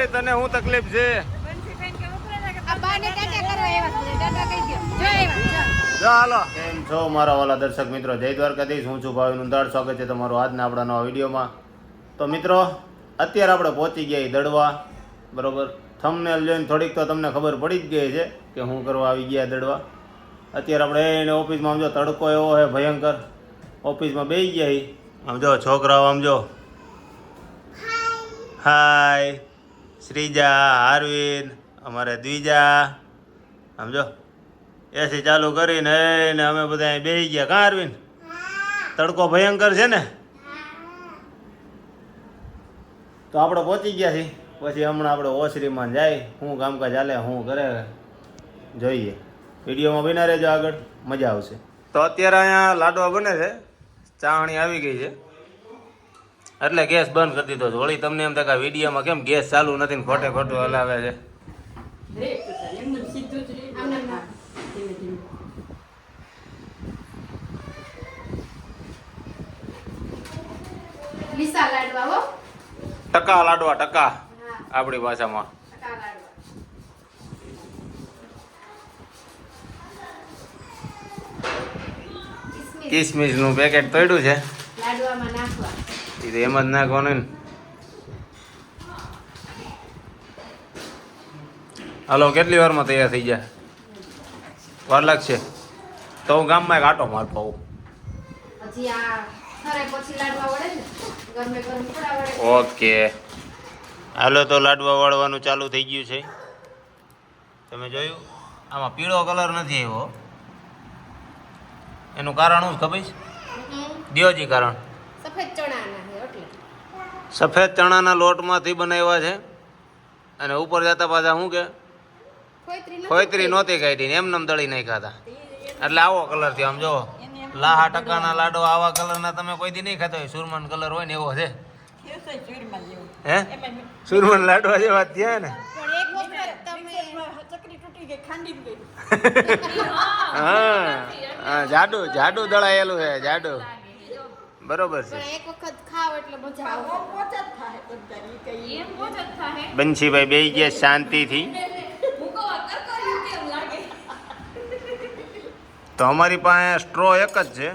તને શું તકલીફ છે? જો હાલો. કેમ છો મારા વાલા દર્શક મિત્રો? જય દ્વારકાધીશ. હું છું ભાવિન ઉંધાડ. સ્વાગત છે તમારું આજના આપણા નવા વિડીયોમાં. તો મિત્રો અત્યારે આપણે પહોંચી ગયા દડવા, બરોબર. થંબનેલ જોઈને થોડીક તો તમને ખબર પડી જ ગઈ છે કે હું કરવા આવી ગયા દડવા. અત્યારે આપણે એને ઓફિસમાં આમ જો તડકો એવો છે ભયંકર. ઓફિસમાં બેસી ગયા. આમ જો છોકરાઓ આમ જો, હાય શ્રીજા, હાર્વિન, અમારે દ્વિજા, આમ જો એસી ચાલુ કરીને એને અમે બધા અહીં બેસી ગયા. કાં હાર્વિન? તડકો ભયંકર છે ને. તો આપણે પહોંચી ગયા છીએ. પછી હમણાં આપણે ઓસરીમાં જાય, શું કામકાજ ચાલે, શું કરે જોઈએ. વિડીયોમાં બના રહેજો, આગળ મજા આવશે. તો અત્યારે અહીંયા લાડવા બને છે, ચાણી આવી ગઈ છે એટલે ગેસ બંધ કરી દીધો છે. વળી તમને એમ થાય કે વિડીયોમાં કેમ ગેસ ચાલુ નથી ને ખોટે ખોટું હલાવે છે. ટકા લાડવા, ટકા આપણી ભાષામાં. કિસમિસ નું પેકેટ તોડ્યું છે, લાડવામાં નાખવા. એ તો એમ જ નાખવાનું ને. હાલો, કેટલી વારમાં તૈયાર થઈ જાય? વાર લાગશે તો હું ગામમાં એક આટો મારતો આવું. ઓકે હાલો, તો લાડવા વાળવાનું ચાલુ થઈ ગયું છે. તમે જોયું આમાં પીળો કલર નથી આવ્યો. એનું કારણ શું ખબર છે? દિયોજી કારણ. સફેદ ચણાના લોટમાંથી બનાવ્યા છે. અને ઉપર જતા પાછા શું કે ખોયત્રી નહોતી કાઢી, એમને દળી નાખ્યા હતા. એટલે આવો કલર થયો. આમ જો લાહા ટકાના લાડવા આવા કલરના તમે કોઈ દી નહીં ખાતા હોય. સુરમન કલર હોય ને એવો છે. હે, સુરમન લાડવા જેવા થયા ને. હા, જાડુ જાડુ દળાયેલું છે, જાડુ. બરોબર છે. બંશીભાઈ બેસી ગયા શાંતિથી. તો અમારી પાસે સ્ટ્રો એક જ છે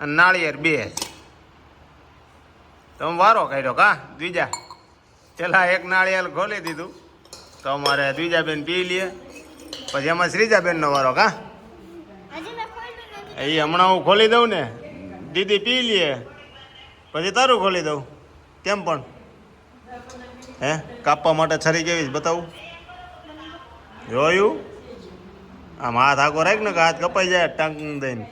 અને નાળિયેર બે છે. તો વારો કાઢ્યો કા દ્વિજા? પેલા એક નાળિયેર ખોલી દીધું તો અમારે દ્વિજાબેન પી લઈએ, પછી એમાં શ્રીજાબેનનો વારો. કા એ હમણાં હું ખોલી દઉં ને, દીદી પી લઈએ, પછી તારું ખોલી દઉં. કેમ પણ હે? કાપવા માટે છરી કેવી બતાવું? જોયું? આમ હાથ આગો રાખ ને કે હાથ કપાઈ જાય ટાંક દઈને.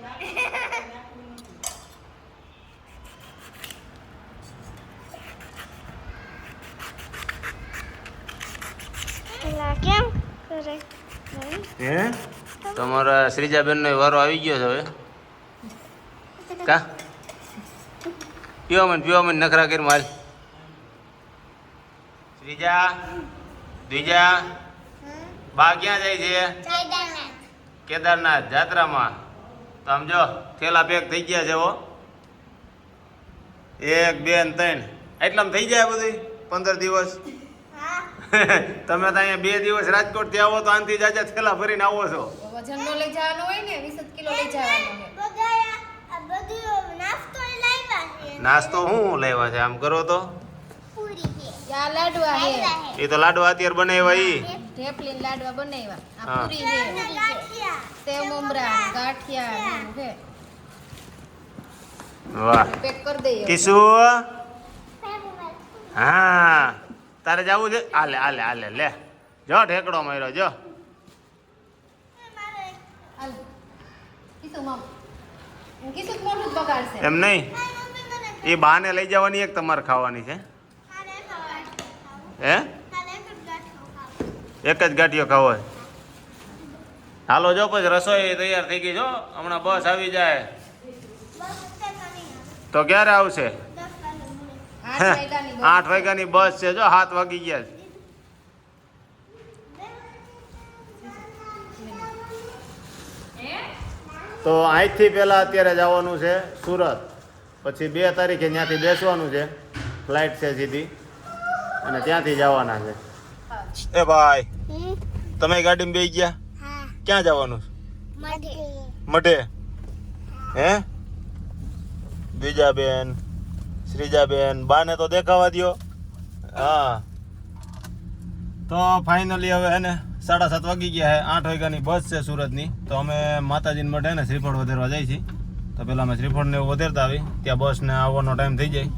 હે, તમારા શ્રીજાબેનનો વારો આવી ગયો છે હવે. કા પીવા મને નખરા કરી માલ. શ્રીજા, દ્વિજા, બા ક્યાં જાય છે? કેદારનાથ જાત્રામાં. તો આમ જો થેલા પેક થઈ ગયા છે. 1 2 ને 3 એટલામાં થઈ જાય બધું 15 દિવસ. તમે તો અહીંયા 2 દિવસ રાજકોટ થી આવો તો આનથી જાજા થેલા ભરીને આવો છો. વજન નો લઈ જવાનો હોય ને, 20 કિલો લઈ જવાનો છે. નાસ્તો હું લેવા છે? આમ કરો તો લાડવા હે. એ તો લાડવા અત્યારે બનાવ્યા. ઈ ઢેપલી લાડવા બનાવ્યા. આ પૂરી હે, સેવ મમરા, ગાંઠિયા હે. વાહ, પેક કર દે કિસુ. હા, તારે જાવું છે? આલે આલે આલે લે. જો ઠેકડો માર્યો જો. એમ નહીં, એ બાને લઈ જવાની એક તમારે ખાવાની છે. હે, એક જ ગાંઠિયો ખાવો હોય? હાલો જો, પછી રસોઈ તૈયાર થઈ ગઈ. જો હમણાં બસ આવી જાય. તો ક્યારે આવશે? 8 વાગ્યાની બસ છે. જો 7 વાગી ગયા છે. તો અહીંથી પહેલાં અત્યારે જવાનું છે સુરત, પછી 2 તારીખે ત્યાંથી બેસવાનું છે, ફ્લાઇટ છે સીધી. અને ત્યાંથી જવાના છે. એ ભાઈ તમે ગાડીમાં બેસી ગયા? ક્યાં જવાનું? મઢે. હે બીજાબેન, શ્રીજાબેન, બાને તો દેખાવા દ્યો. હા તો ફાઇનલી હવે હે ને 7:30 વાગી ગયા છે. 8 વાગ્યાની બસ છે સુરતની. તો અમે માતાજીને મઢે ને શ્રીફળ વધારવા જાય છીએ. તો પેલા અમે શ્રીફળને એવું વધારતા આવી, ત્યાં બસને આવવાનો ટાઈમ થઈ જાય.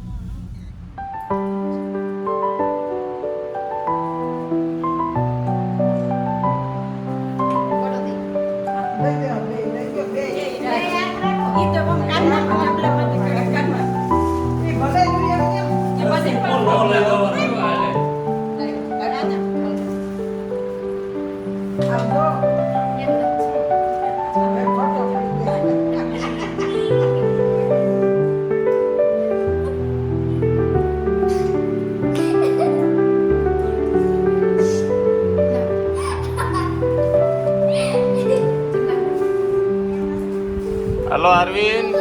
હલો અરવિંદ.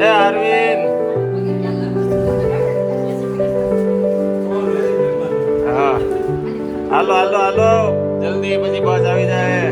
એ અરવિંદ. હા હાલો હાલો હાલો જલ્દી, પછી બસ આવી જાય.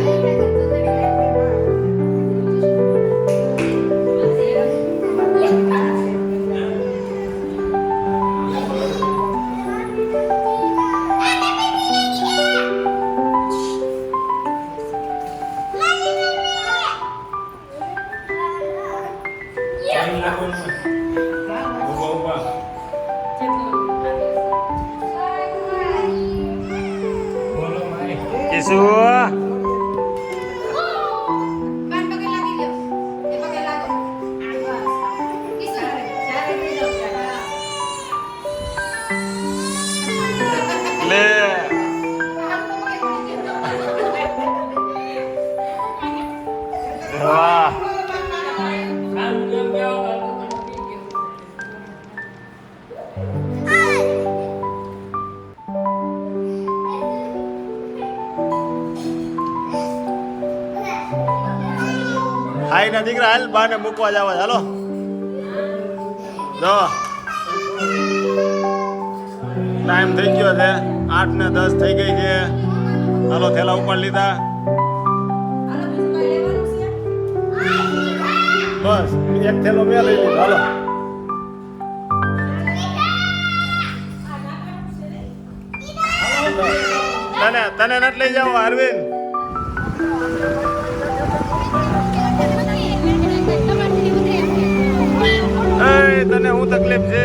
કિશુ લે વાહ. હાઈ ના દીકરા, હાલ બાને મૂકવા જવા. હાલો જો ટાઈમ થઈ ગયો છે, 8:10 થઈ ગઈ છે. હાલો થેલા ઉપાડ લીધા. બસ એક થેલો મેં લઈ લીધો. હાલો તને નથી લઈ જાવ અરવિંદ. તને હું તકલીફ છે?